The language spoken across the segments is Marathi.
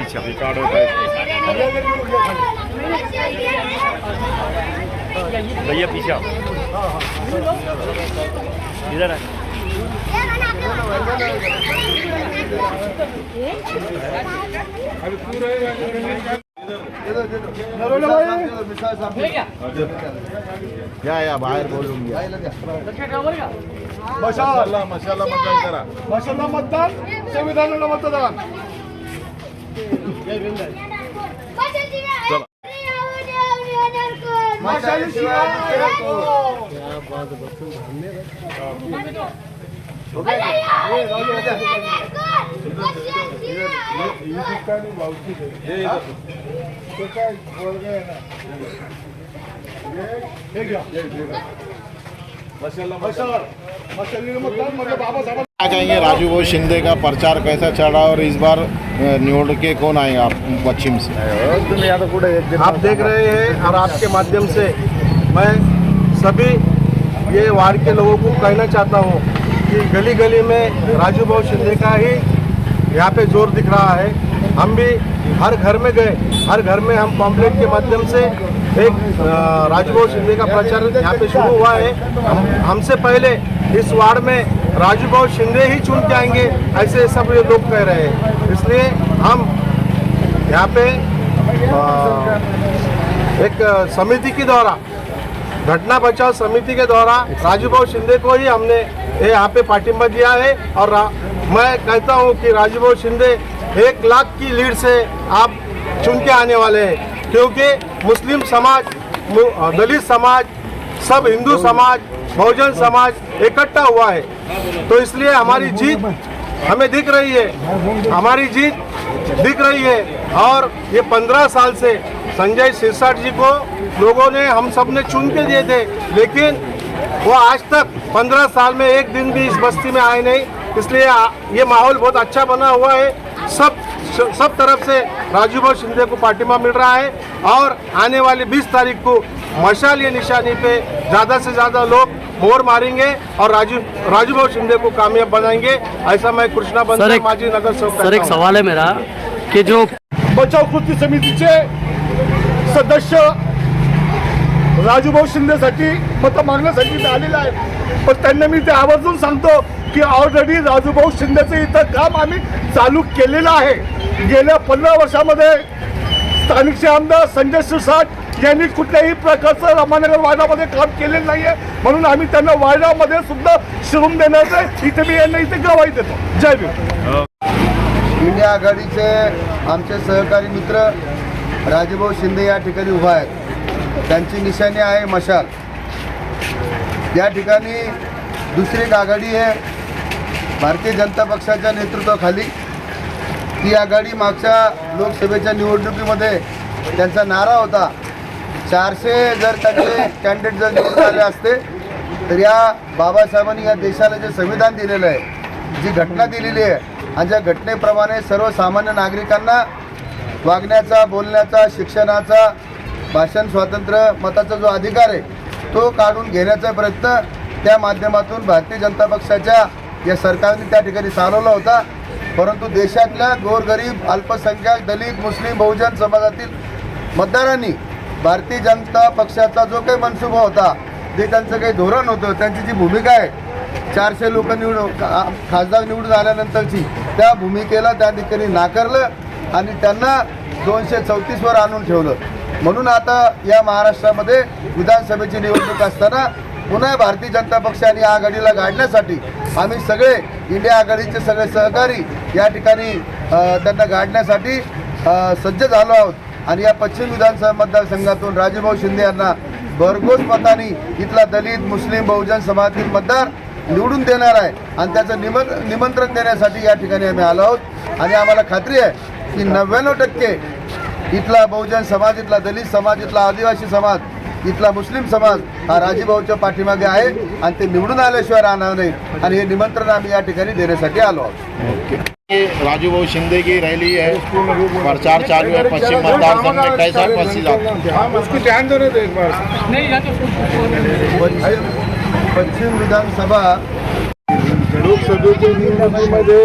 पीछे रिकॉर्ड होता है भैया पीछे आओ। इधर है या बाहेर बोलून घ्या। मशाला मतदान करा। मशाला मतदान संविधानाला मतदान। क्या कहेंगे राजू भाई शिंदे का प्रचार कैसा चला और इस बार निवड़ के कौन आएगा आप पश्चिम से? आप देख रहे हैं और आपके माध्यम से मैं सभी ये वार्ड के लोगों को कहना चाहता हूँ कि गली गली में राजू भाई शिंदे का ही यहाँ पे जोर दिख रहा है। हम भी हर घर में गए, हर घर में हम पॉम्पलेट के माध्यम से एक राजू भाई शिंदे का प्रचार यहाँ पे शुरू हुआ है। हमसे पहले इस वार्ड में राजू भाई शिंदे ही चुन के आएंगे ऐसे सब लोग कह रहे हैं। इसलिए हम यहाँ पे एक समिति के द्वारा, घटना बचाओ समिति के द्वारा राजू भाई शिंदे को ही हमने यहाँ पे पार्टिंबा दिया है। और मैं कहता हूँ कि राजू भाई शिंदे 1 लाख की लीड से आप चुन के आने वाले हैं, क्योंकि मुस्लिम समाज, दलित समाज, सब हिंदू समाज, बहुजन समाज इकट्ठा हुआ है। तो इसलिए हमारी जीत हमें दिख रही है, हमारी जीत दिख रही है। और ये 15 साल से संजय सिरसाट जी को लोगों ने, हम सब ने चुन के दिए थे, लेकिन वो आज तक 15 साल में एक दिन भी इस बस्ती में आए नहीं। इसलिए ये माहौल बहुत अच्छा बना हुआ है। सब तरफ से राजू भाई शिंदे को पार्टिमा मिल रहा है। और आने वाले 20 तारीख को मशाल ये निशानी पे ज़्यादा से ज़्यादा लोग मोहर मारेंगे और राजू भाई शिंदे को कामयाब बनाएंगे। ऐसा मैं कृष्णा बंदर माजी नगर सेवक। सर एक सवाल है मेरा कि जो बचाव कृती समितीचे सदस्य राजू भाई शिंदेसाठी मतं मागण्यासाठी ते आलेले आहेत, पण त्यांना मी ते आवर्जून सांगतो की ऑलरेडी राजू भाई शिंदेचं इथं काम आम्ही चालू केलेलं आहे। गेल्या 15 वर्षामध्ये स्थानिकचे आमदार संजय सिरसाट यांनी कुठल्याही प्रकारचं रामानगर वार्डामध्ये काम केलेलं नाही आहे, म्हणून आम्ही त्यांना वार्डामध्ये सुद्धा शिरून देण्याचं इथे मी यांना इथे गवाही देतो। जय भीम। इंडिया आघाडीचे आमचे सहकारी मित्र राजूभाऊ शिंदे या ठिकाणी उभा आहेत। त्यांची निशाणी आहे मशाल। या ठिकाणी दुसरी एक आघाडी आहे भारतीय जनता पक्षाच्या नेतृत्वाखाली। ती आघाडी मागच्या लोकसभेच्या निवडणुकीमध्ये त्यांचा नारा होता 400 जर त्यांचे कॅन्डिडेट जर निवडून आले असते तर या बाबासाहेबांनी या देशाला जे संविधान दिलेलं आहे, जी घटना दिलेली आहे आणि ज्या घटनेप्रमाणे सर्वसामान्य नागरिकांना वागण्याचा, बोलण्याचा, शिक्षणाचा, भाषण स्वातंत्र्य, मताचा जो अधिकार आहे तो काढून घेण्याचा प्रयत्न त्या माध्यमातून भारतीय जनता पक्षाच्या या सरकारने त्या ठिकाणी चालवला होता। परंतु देशातल्या गोरगरीब, अल्पसंख्याक, दलित, मुस्लिम, बहुजन समाजातील मतदारांनी भारतीय जनता पक्षाचा जो काही मनसुबा होता, जे त्यांचं काही धोरण होतं, त्यांची जी भूमिका आहे 400 लोक खासदार निवडून आल्यानंतरची, त्या भूमिकेला त्या ठिकाणी नाकारलं आणि त्यांना 234 वर आणून ठेवलं। म्हणून आता या महाराष्ट्रामध्ये विधानसभेची निवडणूक असताना पुन्हा भारतीय जनता पक्षाने आघाडीला गाडण्यासाठी आम्ही सगळे इंडिया आघाडीचे सगळे सहकारी या ठिकाणी त्यांना गाडण्यासाठी सज्ज झालो आहोत। आणि या पश्चिम विधानसभा मतदारसंघातून राजूभाऊ शिंदे यांना भरघोस मतांनी इथला दलित, मुस्लिम, बहुजन समाजातील मतदार निवडून देणार आहे आणि त्याचं निमंत्रण देण्यासाठी या ठिकाणी आम्ही आलो आहोत। आणि आम्हाला खात्री आहे की 99% इथला बहुजन समाज, इथला दलित समाज, इथला आदिवासी समाज, इथला मुस्लिम समाज हा राजूभाऊच्या पाठीमागे आहे आणि ते निवडून आल्याशिवाय राहणार नाही। आणि हे निमंत्रण आम्ही या ठिकाणी देण्यासाठी आलो आहोत। राजू भाई शिंदे की रैली है, प्रचार चालू है पश्चिम मतदार संघ में, कैसा उसको ध्यान देने दो एक बार। पश्चिम विधानसभा लोकसभेच्या निवडणुकीमध्ये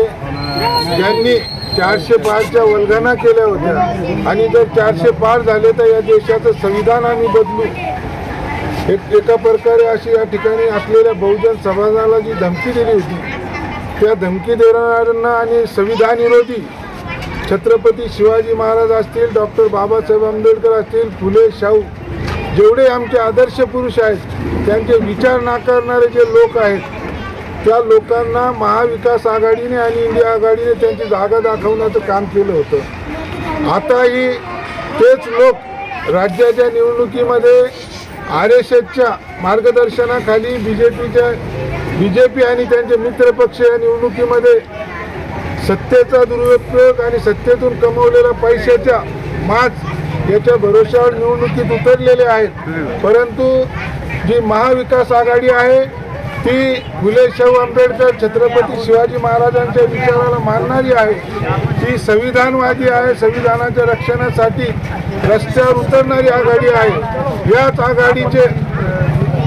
ज्यांनी 400 पारच्या वल्गना केल्या होत्या आणि जर 400 पार झाले तर या देशाचं संविधान आम्ही बदलू, एका प्रकारे अशी या ठिकाणी असलेल्या बहुजन समाजाला जी धमकी दिली होती, त्या धमकी देणाऱ्यांना आणि संविधान विरोधी छत्रपती शिवाजी महाराज असतील, डॉक्टर बाबासाहेब आंबेडकर असतील, फुले शाहू, जेवढे आमचे आदर्श पुरुष आहेत, त्यांचे विचार नाकारणारे जे लोक आहेत, त्या लोकांना महाविकास आघाडीने आणि इंडिया आघाडीने त्यांची जागा दाखवण्याचं काम केलं होतं. आताही तेच लोक राज्याच्या निवडणुकीमध्ये RSSच्या मार्गदर्शनाखाली BJP आणि त्यांचे मित्रपक्ष या निवडणुकीमध्ये सत्तेचा दुरुपयोग आणि सत्तेतून कमवलेल्या पैशाच्या याच्या भरोश्यावर निवडणुकीत उतरलेले आहेत. परंतु जी महाविकास आघाडी आहे ती फुले शाहू आंबेडकर छत्रपती शिवाजी महाराजांच्या विचाराला मानणारी आहे, ती संविधानवादी आहे, संविधानाच्या रक्षणासाठी रस्त्यावर उतरणारी आघाडी आहे.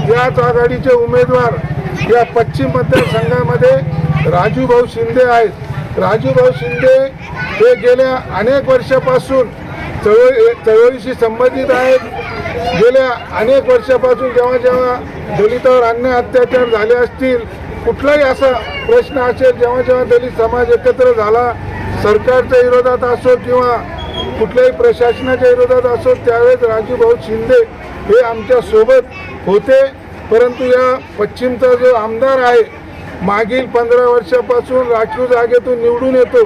याच आघाडीचे उमेदवार या पश्चिम मतदारसंघामध्ये राजूभाऊ शिंदे आहेत. राजूभाऊ शिंदे हे गेल्या अनेक वर्षापासून चळवळीशी संबंधित आहेत. गेल्या अनेक वर्षापासून जेव्हा दलितावर अन्याय अत्याचार झाले असतील, कुठलाही असा प्रश्न असेल, जेव्हा दलित समाज एकत्र झाला, सरकारच्या विरोधात असो किंवा कुठल्याही प्रशासनाच्या विरोधात असो, त्यावेळेस राजूभाऊ शिंदे हे आमच्या सोबत होते. परंतु या पश्चिमचा जो आमदार आहे, मागील 15 वर्षापासून राखीव जागेतून निवडून येतो,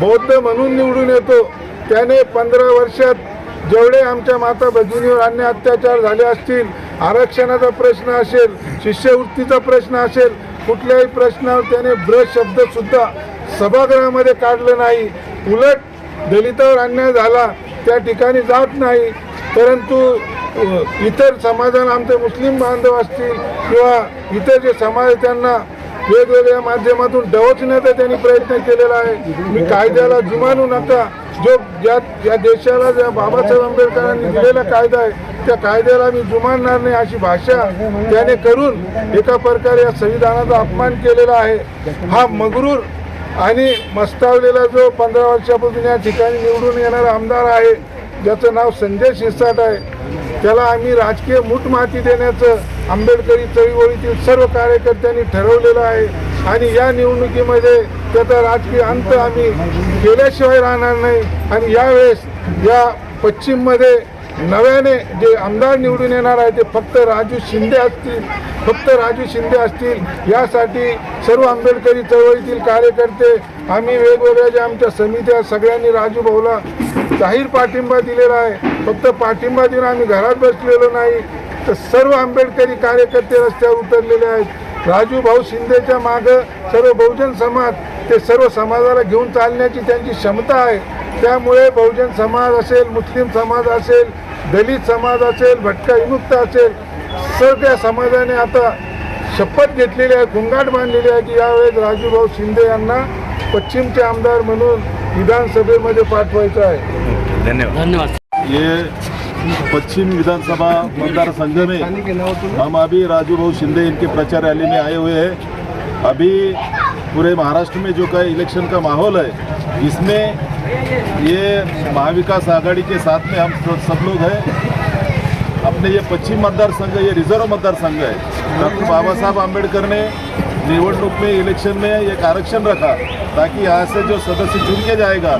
बौद्ध म्हणून निवडून येतो. त्याने 15 वर्षात जेवढे आमच्या माता भगिनीवर अन्याय अत्याचार झाले असतील, आरक्षणाचा प्रश्न असेल, शिष्यवृत्तीचा प्रश्न असेल, कुठल्याही प्रश्नावर त्याने ब्रश शब्दसुद्धा सभागृहामध्ये काढलं नाही. उलट दलितावर अन्याय झाला त्या ठिकाणी जात नाही. परंतु इतर समाजाला, आमचे मुस्लिम बांधव असतील किंवा इतर जे समाज, त्यांना वेगवेगळ्या माध्यमातून डवचण्याचा त्यांनी प्रयत्न केलेला आहे. मी कायद्याला जुमानू नका, जो या देशाला ज्या बाबासाहेब आंबेडकरांनी दिलेला कायदा आहे त्या कायद्याला मी जुमानणार नाही, अशी भाषा त्याने करून एका प्रकारे या संविधानाचा अपमान केलेला आहे. हा मगरूर आणि मस्तावलेला जो 15 वर्षापासून या ठिकाणी निवडून येणारा आमदार आहे, ज्याचं नाव संजय शिरसाट आहे, त्याला आम्ही राजकीय मूठमाती देण्याचं आंबेडकरी चळवळीतील सर्व कार्यकर्त्यांनी ठरवलेलं आहे. आणि या निवडणुकीमध्ये त्याचा राजकीय अंत आम्ही केल्याशिवाय राहणार नाही. आणि यावेळेस या पश्चिममध्ये नव्याने जे आमदार निवडून येणार आहे ते फक्त राजू शिंदे असतील. यासाठी सर्व आंबेडकरी चळवळीतील कार्यकर्ते, आम्ही वेगवेगळ्या ज्या आमच्या समित्या, सगळ्यांनी राजूभाऊला जाहीर पाठिंबा दिलेला आहे. फक्त पाठिंबा देऊन आम्ही घरात बसलेलो नाही, तर सर्व आंबेडकरी कार्यकर्ते रस्त्यावर उतरलेले आहेत. राजूभाऊ शिंदेच्या मागं सर्व बहुजन समाज, ते सर्व समाजाला घेऊन चालण्याची त्यांची क्षमता आहे. त्यामुळे बहुजन समाज असेल, मुस्लिम समाज असेल, दलित समाज असेल, भटका विमुक्त असेल, सगळ्या समाजाने आता शपथ घेतलेली आहे, घुंगाट बांधलेली आहे की यावेळेस राजूभाऊ शिंदे यांना पश्चिमचे आमदार म्हणून विधानसभेमध्ये पाठवायचं आहे. धन्यवाद. ये पश्चिम विधानसभा मतदार संघ में हम अभी राजूभाऊ शिंदे इनके प्रचार रैली में आए हुए हैं. अभी पूरे महाराष्ट्र में जो का इलेक्शन का माहौल है, इसमें ये महाविकास आघाड़ी के साथ में हम सब लोग हैं. अपने ये पश्चिम मतदार संघ, ये रिजर्व मतदार संघ है. डॉक्टर बाबा साहब आम्बेडकर ने निवडणूक में, इलेक्शन में एक आरक्षण रखा ताकि यहाँ से जो सदस्य चुन के जाएगा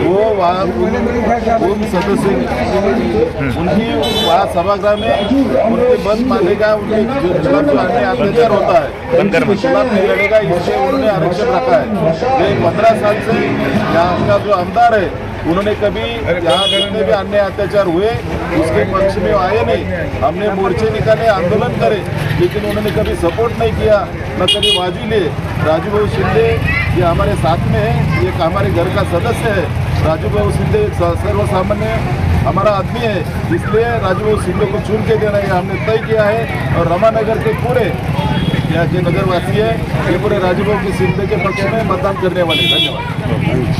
वो वहाँ उन सदस्य उनकी वहाँ सभागृह में उनके बंद मानेगा, उनके खिलाफ जो अन्य अत्याचार होता है उनके खिलाफ नहीं लड़ेगा, इसलिए उन्होंने आरक्षण रखा है. ये 15 साल से यहाँ का जो आमदार है उन्होंने कभी यहाँ जितने भी अन्य अत्याचार हुए उसके पक्ष में आए नहीं. हमने मोर्चे निकाले, आंदोलन करे, लेकिन उन्होंने कभी सपोर्ट नहीं किया, न कभी बाजू लिए. राजूभाऊ शिंदे ये हमारे साथ में है, ये हमारे घर का सदस्य है. राजूभाऊ शिंदे सर्वसामान्य हमारा आदमी है, इसलिए राजूभाऊ शिंदे को चुन के देना ये हमने तय किया है. और रमानगर के पूरे यहाँ के नगरवासी है, ये पूरे राजूभाऊ शिंदे के पक्ष में मतदान करने वाले. धन्यवाद.